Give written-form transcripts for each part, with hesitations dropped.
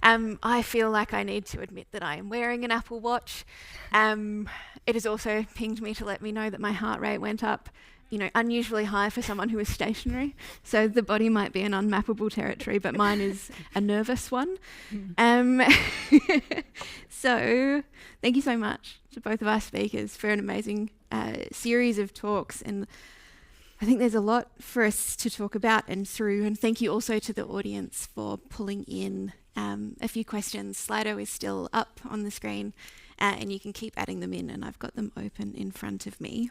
I feel like I need to admit that I am wearing an Apple Watch. It has also pinged me to let me know that my heart rate went up, unusually high for someone who is stationary. So the body might be an unmappable territory, but mine is a nervous one. So thank you so much to both of our speakers for an amazing series of talks. And I think there's a lot for us to talk about and through. And thank you also to the audience for pulling in a few questions. Slido is still up on the screen, and you can keep adding them in, and I've got them open in front of me.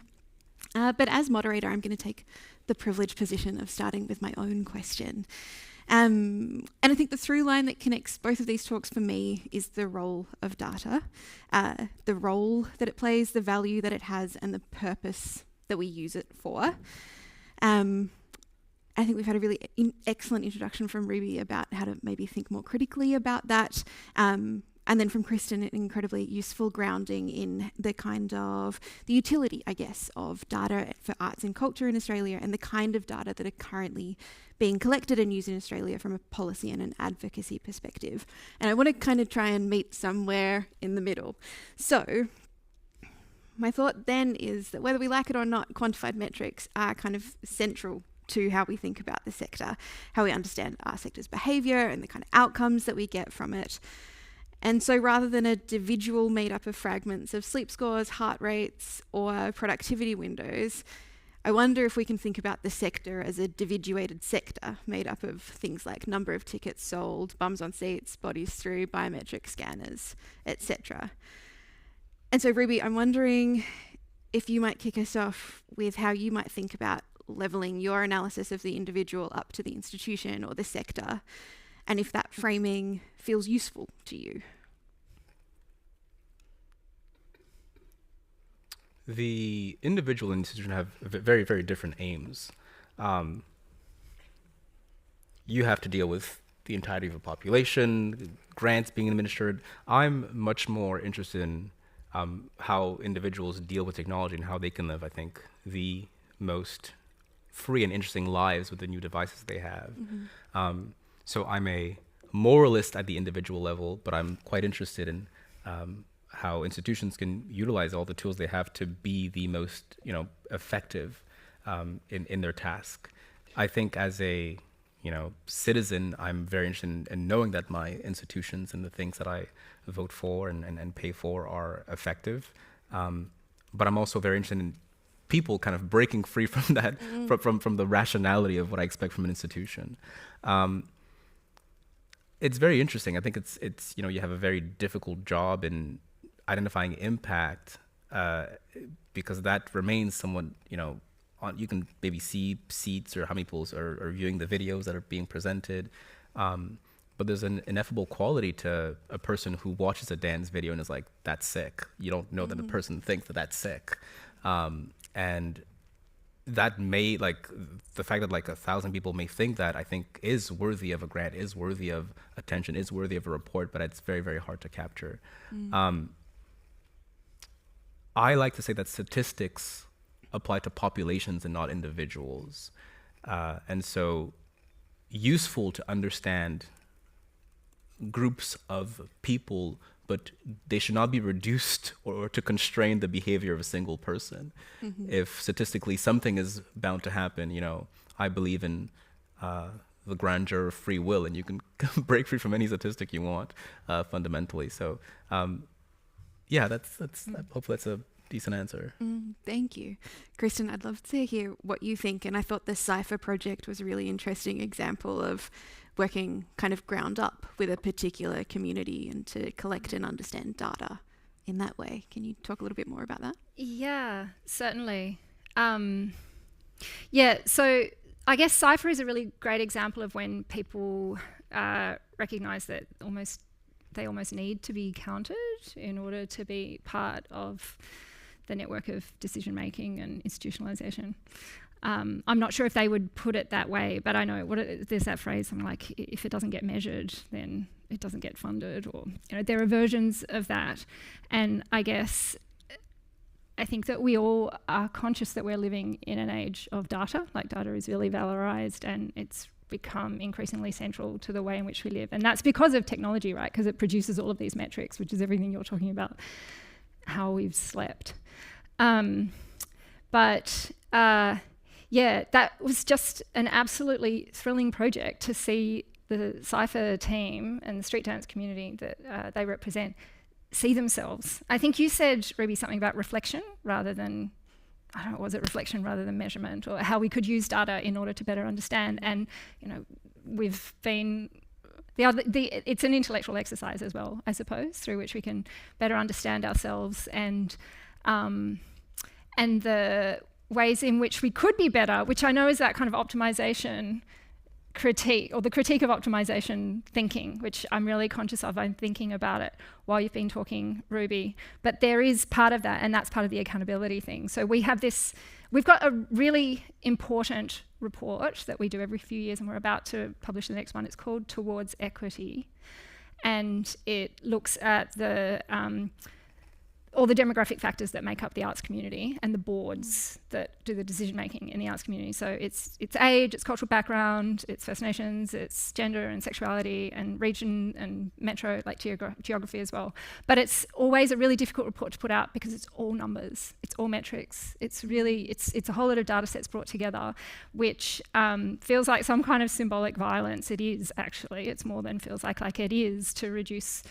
But as moderator, I'm going to take the privileged position of starting with my own question. And I think the through line that connects both of these talks for me is the role of data, the role that it plays, the value that it has, and the purpose that we use it for. I think we've had a really excellent introduction from Ruby about how to maybe think more critically about that. And then from Christen, an incredibly useful grounding in the kind of the utility, I guess, of data for arts and culture in Australia and the kind of data that are currently being collected and used in Australia from a policy and an advocacy perspective. And I want to kind of try and meet somewhere in the middle. So my thought then is that whether we like it or not, quantified metrics are kind of central to how we think about the sector, how we understand our sector's behaviour and the kind of outcomes that we get from it. And so rather than a individual made up of fragments of sleep scores, heart rates, or productivity windows, I wonder if we can think about the sector as a individuated sector made up of things like number of tickets sold, bums on seats, bodies through, biometric scanners, etc. And so Ruby, I'm wondering if you might kick us off with how you might think about levelling your analysis of the individual up to the institution or the sector, and if that framing feels useful to you. The individual and institution have very, very different aims. You have to deal with the entirety of a population, grants being administered. I'm much more interested in how individuals deal with technology and how they can live, I think, the most free and interesting lives with the new devices they have. Mm-hmm. So I'm a moralist at the individual level, but I'm quite interested in how institutions can utilize all the tools they have to be the most, effective in their task. I think as a, citizen, I'm very interested in knowing that my institutions and the things that I vote for and pay for are effective. But I'm also very interested in people kind of breaking free from that, from the rationality of what I expect from an institution. It's very interesting. I think it's you have a very difficult job in identifying impact because that remains somewhat, you can maybe see seats or how many people are viewing the videos that are being presented. But there's an ineffable quality to a person who watches a dance video and is like, that's sick. You don't know that the person thinks that that's sick. And that may, the fact that 1,000 people may think that, I think is worthy of a grant, is worthy of attention, is worthy of a report, but it's very, very hard to capture. I like to say that statistics apply to populations and not individuals. And so useful to understand groups of people, but they should not be reduced or to constrain the behavior of a single person. Mm-hmm. If statistically something is bound to happen, I believe in the grandeur of free will, and you can break free from any statistic you want, fundamentally. So, hopefully that's a decent answer. Thank you. Christen, I'd love to hear what you think. And I thought the Cypher project was a really interesting example of working kind of ground up with a particular community and to collect and understand data in that way. Can you talk a little bit more about that? Yeah, certainly. So I guess Cypher is a really great example of when people recognise that they almost need to be counted in order to be part of the network of decision making and institutionalisation. I'm not sure if they would put it that way, but I know there's that phrase, something like, if it doesn't get measured, then it doesn't get funded, or there are versions of that. And I guess I think that we all are conscious that we're living in an age of data. Data is really valorised and it's become increasingly central to the way in which we live. And that's because of technology, right? Because it produces all of these metrics, which is everything you're talking about, how we've slept. Yeah, that was just an absolutely thrilling project to see the Cypher team and the street dance community that they represent see themselves. I think you said, Ruby, something about reflection rather than, I don't know, was it reflection rather than measurement, or how we could use data in order to better understand. And, you know, we've been, it's an intellectual exercise as well, I suppose, through which we can better understand ourselves and the ways in which we could be better, which I know is that kind of optimization critique, or the critique of optimization thinking, which I'm really conscious of. I'm thinking about it while you've been talking, Ruby. But there is part of that, and that's part of the accountability thing. So we've got a really important report that we do every few years, and we're about to publish the next one. It's called Towards Equity, and it looks at all the demographic factors that make up the arts community and the boards that do the decision making in the arts community. So it's age, it's cultural background, it's First Nations, it's gender and sexuality and region and metro, like geography as well. But it's always a really difficult report to put out because it's all numbers, it's all metrics. It's a whole lot of data sets brought together, which feels like some kind of symbolic violence. It is actually, it's more than feels like it is, to reduce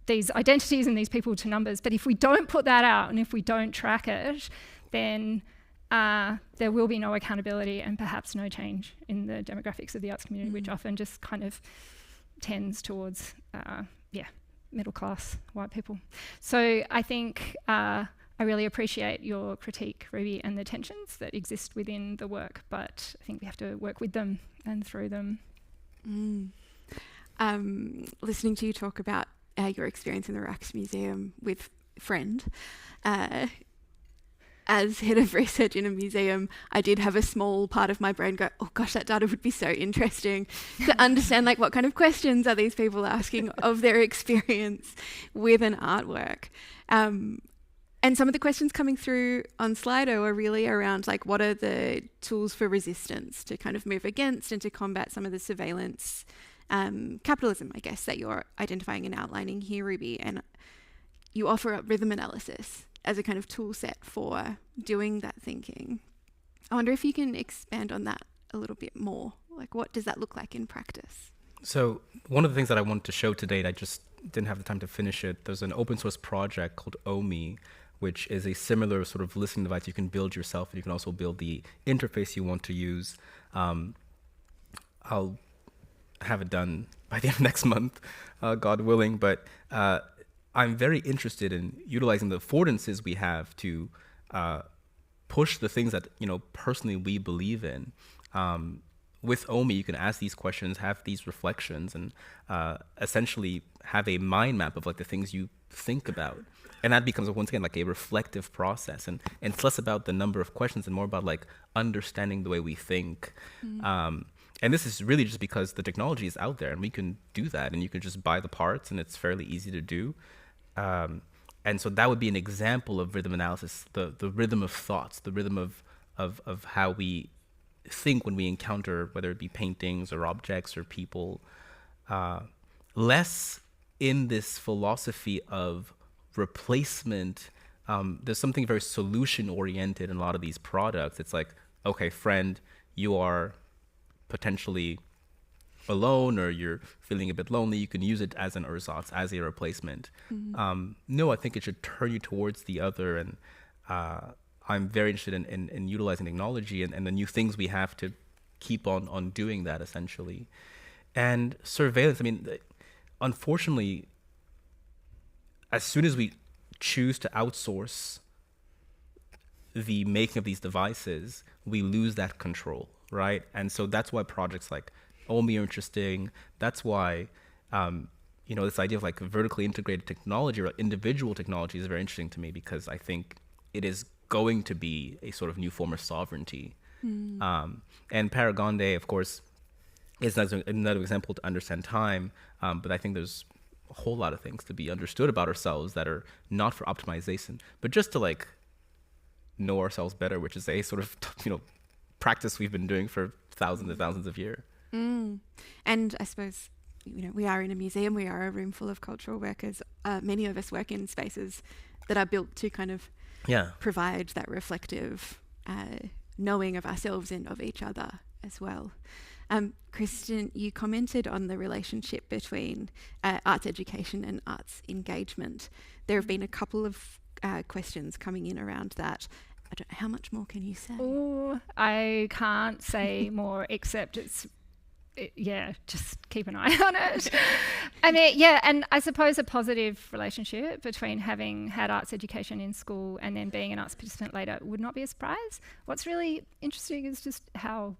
these identities and these people to numbers. But if we don't put that out and if we don't track it, then there will be no accountability and perhaps no change in the demographics of the arts community, which often just kind of tends towards, middle class white people. So I think I really appreciate your critique, Ruby, and the tensions that exist within the work, but I think we have to work with them and through them. Listening to you talk about your experience in the Rijksmuseum with Friend. As head of research in a museum, I did have a small part of my brain go, oh gosh, that data would be so interesting to understand, like, what kind of questions are these people asking of their experience with an artwork. And some of the questions coming through on Slido are really around, like, what are the tools for resistance to kind of move against and to combat some of the surveillance capitalism, I guess, that you're identifying and outlining here, Ruby. And you offer up rhythm analysis as a kind of tool set for doing that thinking. I wonder if you can expand on that a little bit more. Like, what does that look like in practice? So one of the things that I wanted to show today, I just didn't have the time to finish it. There's an open source project called ACMI, which is a similar sort of listening device you can build yourself, and you can also build the interface you want to use. I'll have it done by the end of next month, God willing, but I'm very interested in utilizing the affordances we have to push the things that, personally we believe in. With ACMI, you can ask these questions, have these reflections, and essentially have a mind map of, like, the things you think about. And that becomes, once again, like a reflective process. And it's less about the number of questions and more about, like, understanding the way we think. And this is really just because the technology is out there and we can do that, and you can just buy the parts and it's fairly easy to do. And so that would be an example of rhythm analysis, the rhythm of thoughts, the rhythm of how we think when we encounter, whether it be paintings or objects or people. Less in this philosophy of replacement. There's something very solution oriented in a lot of these products. It's like, okay, friend, you are potentially alone, or you're feeling a bit lonely, you can use it as an ersatz, as a replacement. No, I think it should turn you towards the other, and I'm very interested in utilizing technology and the new things we have to keep on doing that, essentially. And surveillance, I mean, unfortunately, as soon as we choose to outsource the making of these devices, we lose that control. Right? And so that's why projects like ACMI are interesting. That's why, this idea of, like, vertically integrated technology or individual technology is very interesting to me, because I think it is going to be a sort of new form of sovereignty. And Paragonde, of course, is another example to understand time. But I think there's a whole lot of things to be understood about ourselves that are not for optimization, but just to, like, know ourselves better, which is a sort of, practice we've been doing for thousands and thousands of years. And I suppose, we are in a museum, we are a room full of cultural workers. Many of us work in spaces that are built to kind of provide that reflective knowing of ourselves and of each other as well. Christen, you commented on the relationship between arts education and arts engagement. There have been a couple of questions coming in around that. I don't know, how much more can you say? Oh, I can't say more, except just keep an eye on it. I mean, and I suppose a positive relationship between having had arts education in school and then being an arts participant later would not be a surprise. What's really interesting is just how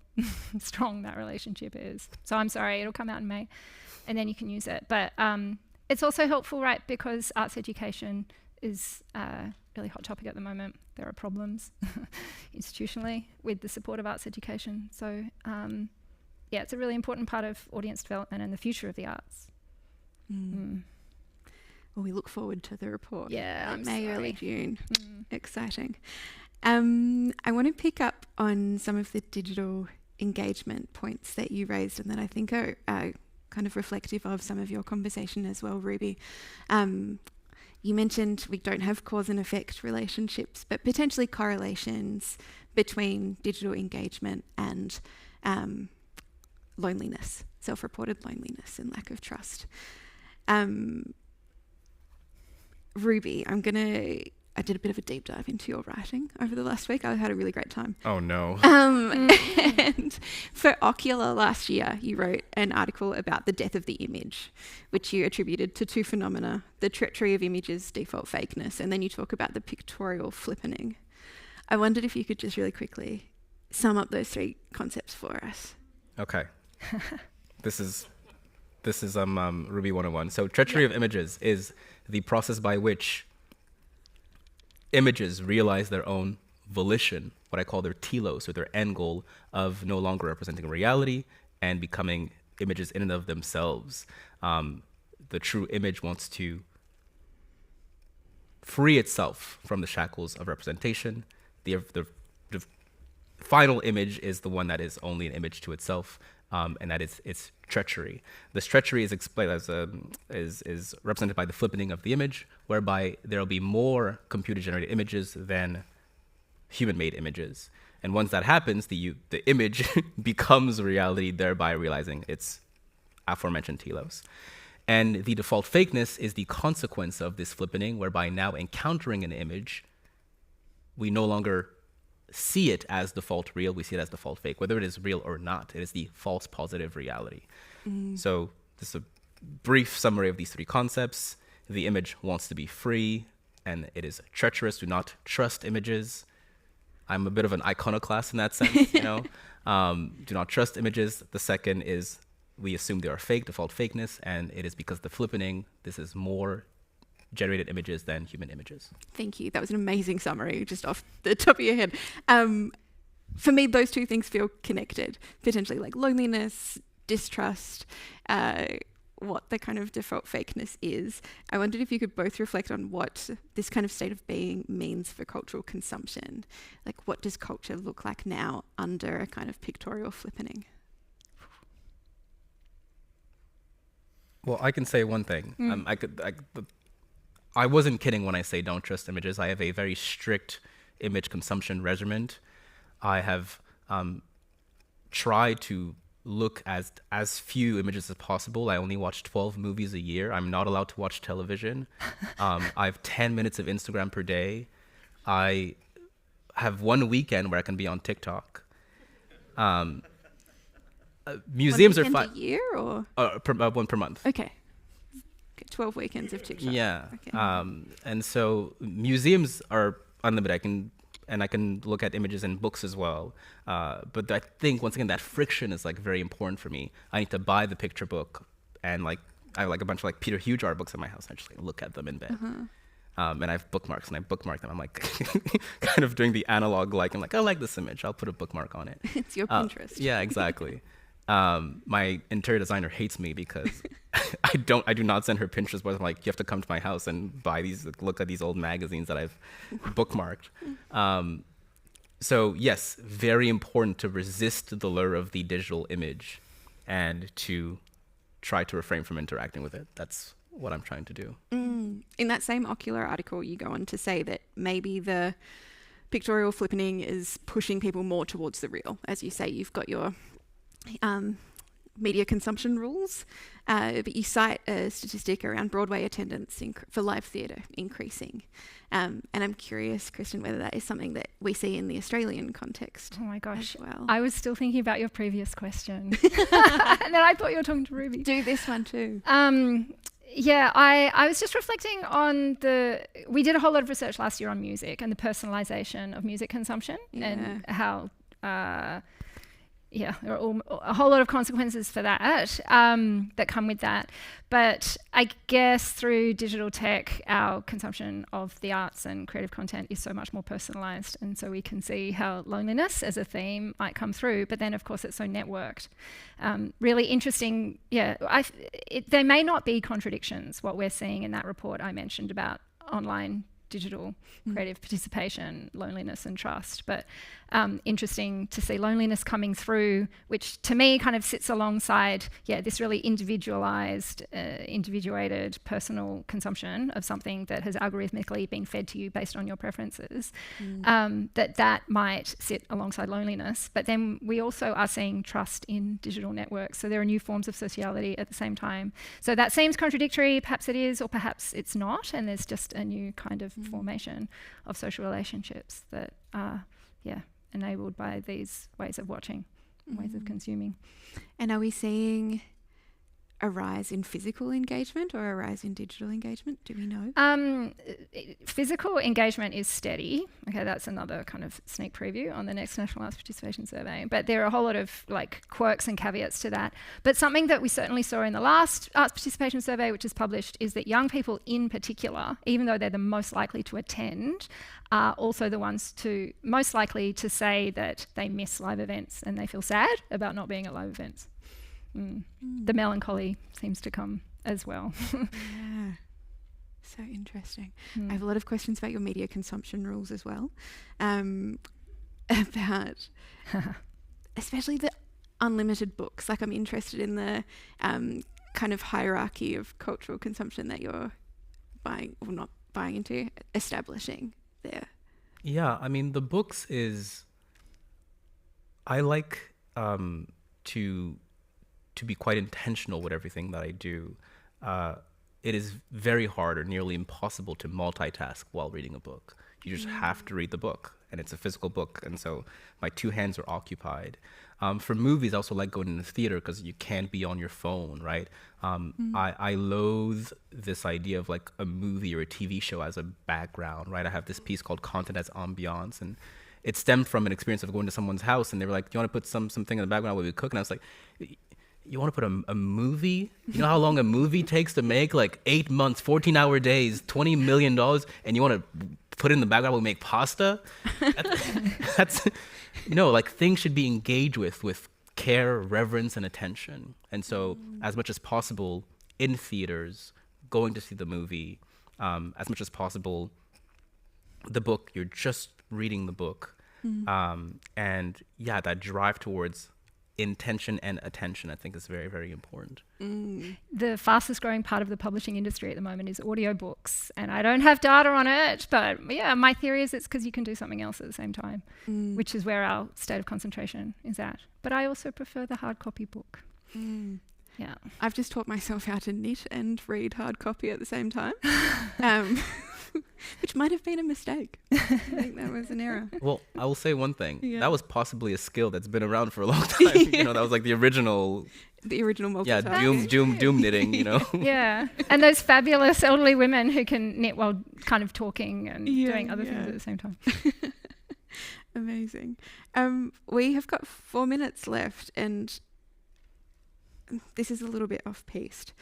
strong that relationship is. So I'm sorry, it'll come out in May and then you can use it. But it's also helpful, right, because arts education is a really hot topic at the moment. There are problems institutionally with the support of arts education. So it's a really important part of audience development and the future of the arts. Well, we look forward to the report. Yeah, May, early June. Exciting. I want to pick up on some of the digital engagement points that you raised and that I think are kind of reflective of some of your conversation as well, Ruby. You mentioned we don't have cause and effect relationships, but potentially correlations between digital engagement and loneliness, self-reported loneliness and lack of trust. Ruby, I did a bit of a deep dive into your writing over the last week. I had a really great time. Oh no. And for Ocular last year, you wrote an article about the death of the image, which you attributed to two phenomena: the treachery of images, default fakeness, and then you talk about the pictorial flippening. I wondered if you could just really quickly sum up those three concepts for us. Okay. This is Ruby 101. So treachery of images is the process by which images realize their own volition, what I call their telos, or their end goal of no longer representing reality and becoming images in and of themselves. The true image wants to free itself from the shackles of representation. The final image is the one that is only an image to itself, and that is its treachery. This treachery is explained as is represented by the flippening of the image, whereby there will be more computer-generated images than human-made images. And once that happens, the image becomes reality, thereby realizing its aforementioned telos. And the default fakeness is the consequence of this flippening, whereby now encountering an image, we no longer see it as default real, we see it as default fake. Whether it is real or not, it is the false positive reality. So this is a brief summary of these three concepts. The image wants to be free, and it is treacherous. Do not trust images. I'm a bit of an iconoclast in that sense, do not trust images. The second is we assume they are fake, default fakeness, and it is because the flippening, this is more generated images than human images. Thank you. That was an amazing summary, just off the top of your head. For me, those two things feel connected, potentially, like loneliness, distrust, what the kind of default fakeness is. I wondered if you could both reflect on what this kind of state of being means for cultural consumption. Like, what does culture look like now under a kind of pictorial flippening? Well, I can say one thing. I wasn't kidding when I say don't trust images. I have a very strict image consumption regimen. I have tried to look as few images as possible. I only watch 12 movies a year. I'm not allowed to watch television. I have 10 minutes of Instagram per day. I have one weekend where I can be on TikTok. Museums are fun. A year or? One per month. Okay. 12 weekends of TikTok. Yeah. Okay. And so museums are unlimited. I can look at images and books as well. But I think, once again, that friction is like very important for me. I need to buy the picture book, and I have like a bunch of like Peter Huge art books in my house. I just like look at them in bed. And I have bookmarks, and I bookmark them. I'm like kind of doing the analog, like, I'm like, I like this image, I'll put a bookmark on it. It's your Pinterest. Yeah, exactly. My interior designer hates me because I do not send her Pinterest boards. I'm like, you have to come to my house and buy these, look at these old magazines that I've bookmarked. So yes, very important to resist the lure of the digital image and to try to refrain from interacting with it. That's what I'm trying to do. In that same Ocular article, you go on to say that maybe the pictorial flippening is pushing people more towards the real. As you say, you've got your media consumption rules, but you cite a statistic around Broadway attendance for live theatre increasing. And I'm curious, Christen, whether that is something that we see in the Australian context. Oh my gosh, as well. I was still thinking about your previous question. And then I thought you were talking to Ruby. Do this one too. Yeah, I was just reflecting on we did a whole lot of research last year on music and the personalisation of music consumption and how, there are a whole lot of consequences for that that come with that. But I guess through digital tech, our consumption of the arts and creative content is so much more personalised. And so we can see how loneliness as a theme might come through. But then, of course, it's so networked. Really interesting. Yeah, there may not be contradictions, what we're seeing in that report I mentioned about online digital creative participation, loneliness and trust. But interesting to see loneliness coming through, which to me kind of sits alongside, this really individualized, individuated personal consumption of something that has algorithmically been fed to you based on your preferences, that might sit alongside loneliness. But then we also are seeing trust in digital networks. So there are new forms of sociality at the same time. So that seems contradictory. Perhaps it is, or perhaps it's not. And there's just a new kind of formation of social relationships that are, enabled by these ways of watching, ways of consuming. And are we seeing a rise in physical engagement or a rise in digital engagement? Do we know? Physical engagement is steady. Okay, that's another kind of sneak preview on the next National Arts Participation Survey. But there are a whole lot of quirks and caveats to that. But something that we certainly saw in the last Arts Participation Survey, which is published, is that young people in particular, even though they're the most likely to attend, are also the ones most likely to say that they miss live events and they feel sad about not being at live events. The melancholy seems to come as well. Yeah, so interesting. I have a lot of questions about your media consumption rules as well, about especially the unlimited books. I'm interested in the kind of hierarchy of cultural consumption that you're buying or not buying into, establishing there. Yeah, I mean, the books I like to be quite intentional with everything that I do. It is very hard or nearly impossible to multitask while reading a book. You just have to read the book, and it's a physical book, and so my two hands are occupied. For movies, I also like going in the theater because you can't be on your phone, right? I loathe this idea of a movie or a TV show as a background, right? I have this piece called Content as Ambiance, and it stemmed from an experience of going to someone's house, and they were like, do you want to put something in the background while we cook? And I was like, you want to put a movie? You know how long a movie takes to make? 8 months, 14-hour days, $20 million, and you want to put it in the background while we make pasta? That's things should be engaged with care, reverence, and attention. And so as much as possible in theaters, going to see the movie, as much as possible, the book, you're just reading the book. And that drive towards intention and attention, I think, is very, very important. The fastest growing part of the publishing industry at the moment is audiobooks, and I don't have data on it, but my theory is it's because you can do something else at the same time, which is where our state of concentration is at. But I also prefer the hard copy book. Yeah, I've just taught myself how to knit and read hard copy at the same time, which might have been a mistake. I think that was an error. Well, I will say one thing. Yeah. That was possibly a skill that's been around for a long time. That was the original multitasking. doom knitting, Yeah, and those fabulous elderly women who can knit while kind of talking and doing other things at the same time. Amazing. We have got 4 minutes left, and this is a little bit off-piste,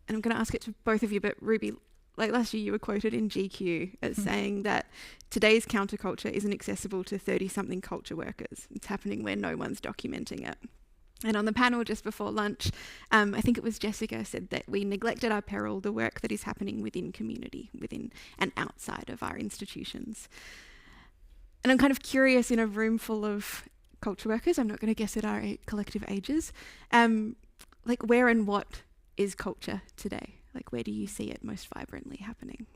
and I'm going to ask it to both of you, but Ruby, last year you were quoted in GQ as saying that today's counterculture isn't accessible to 30-something culture workers. It's happening where no one's documenting it. And on the panel just before lunch, I think it was Jessica said that we neglect at our peril the work that is happening within community, within and outside of our institutions. And I'm kind of curious, in a room full of culture workers, I'm not going to guess at our collective ages, like where and what is culture today? Like where do you see it most vibrantly happening?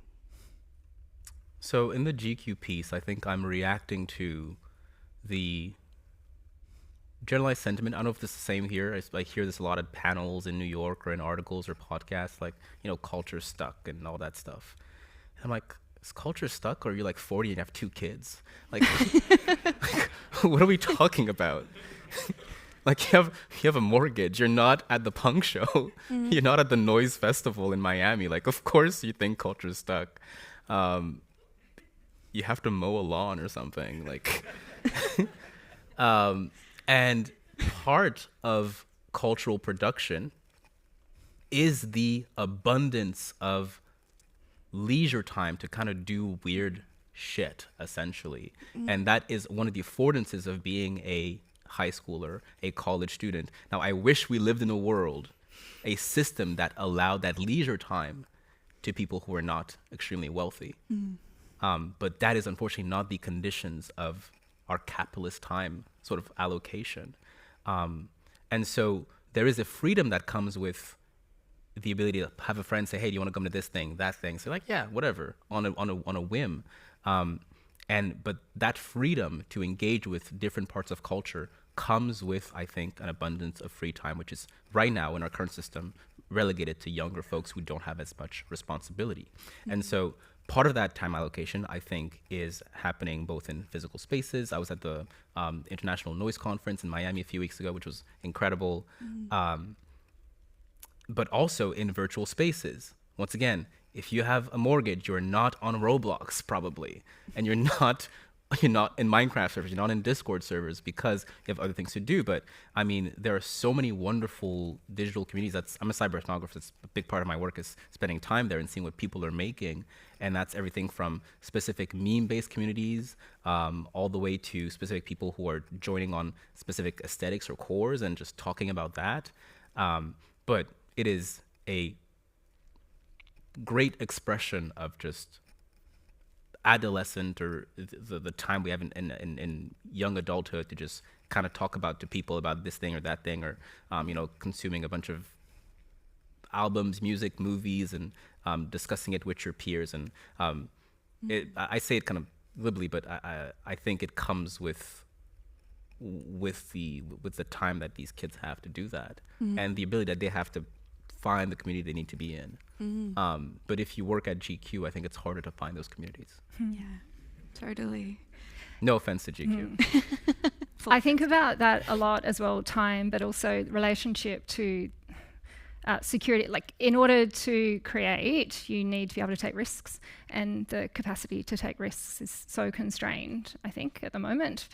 So in the GQ piece, I think I'm reacting to the generalized sentiment. I don't know if this is the same here. I hear this a lot at panels in New York or in articles or podcasts, like, culture stuck and all that stuff. And I'm like, is culture stuck, or are you like 40 and you have 2 kids? Like, what are we talking about? Like, you have a mortgage. You're not at the punk show. You're not at the noise festival in Miami. Like, of course you think culture's stuck. You have to mow a lawn or something. Like, and part of cultural production is the abundance of leisure time to kind of do weird shit, essentially. And that is one of the affordances of being a high schooler, a college student. Now, I wish we lived in a system that allowed that leisure time to people who are not extremely wealthy. But that is unfortunately not the conditions of our capitalist time sort of allocation. And so there is a freedom that comes with the ability to have a friend say, hey, do you want to come to this thing, that thing? So like, yeah, whatever, on a whim. But that freedom to engage with different parts of culture comes with, I think, an abundance of free time, which is right now in our current system relegated to younger folks who don't have as much responsibility. And so part of that time allocation, I think, is happening both in physical spaces. I was at the International Noise Conference in Miami a few weeks ago, which was incredible. But also in virtual spaces. Once again, if you have a mortgage, you're not on Roblox probably, and you're not in Minecraft servers, you're not in Discord servers because you have other things to do. But I mean, there are so many wonderful digital communities. I'm a cyber ethnographer. It's a big part of my work is spending time there and seeing what people are making. And that's everything from specific meme-based communities all the way to specific people who are joining on specific aesthetics or cores and just talking about that. But it is a great expression of just adolescent or the time we have in young adulthood to just kind of talk about to people about this thing or that thing, or consuming a bunch of albums, music, movies, and discussing it with your peers. And I say it kind of glibly, but I think it comes with the time that these kids have to do that, and the ability that they have to find the community they need to be in. But if you work at GQ, I think it's harder to find those communities. Yeah, totally. No offense to GQ. I think about that a lot as well, time, but also relationship to security. Like, in order to create, you need to be able to take risks, and the capacity to take risks is so constrained, I think, at the moment,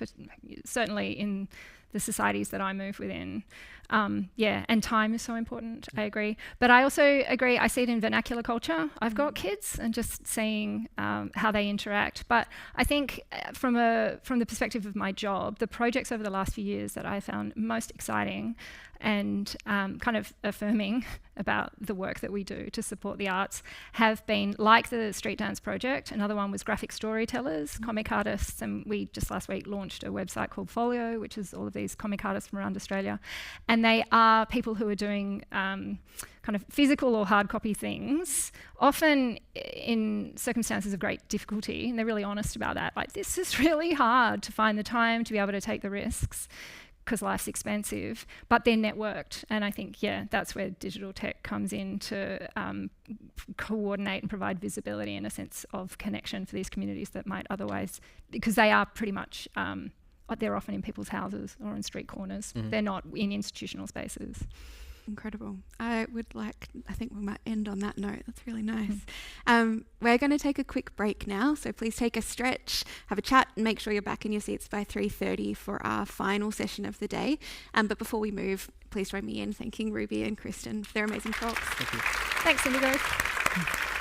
certainly in the societies that I move within. And time is so important, I agree. But I also agree, I see it in vernacular culture. I've got kids and just seeing how they interact. But I think from the perspective of my job, the projects over the last few years that I found most exciting and kind of affirming about the work that we do to support the arts have been like the Street Dance Project. Another one was graphic storytellers, comic artists, and we just last week launched a website called Folio, which is all of these comic artists from around Australia. And they are people who are doing kind of physical or hard copy things, often in circumstances of great difficulty, and they're really honest about that. Like, this is really hard to find the time to be able to take the risks, because life's expensive, but they're networked. And I think, that's where digital tech comes in to coordinate and provide visibility and a sense of connection for these communities that might otherwise, because they are pretty much, they're often in people's houses or in street corners. They're not in institutional spaces. Incredible. I think we might end on that note. That's really nice. We're going to take a quick break now, so please take a stretch, have a chat, and make sure you're back in your seats by 3:30 for our final session of the day. But before we move, please join me in thanking Ruby and Christen for their amazing talks. Thank you. Thanks, Indigo.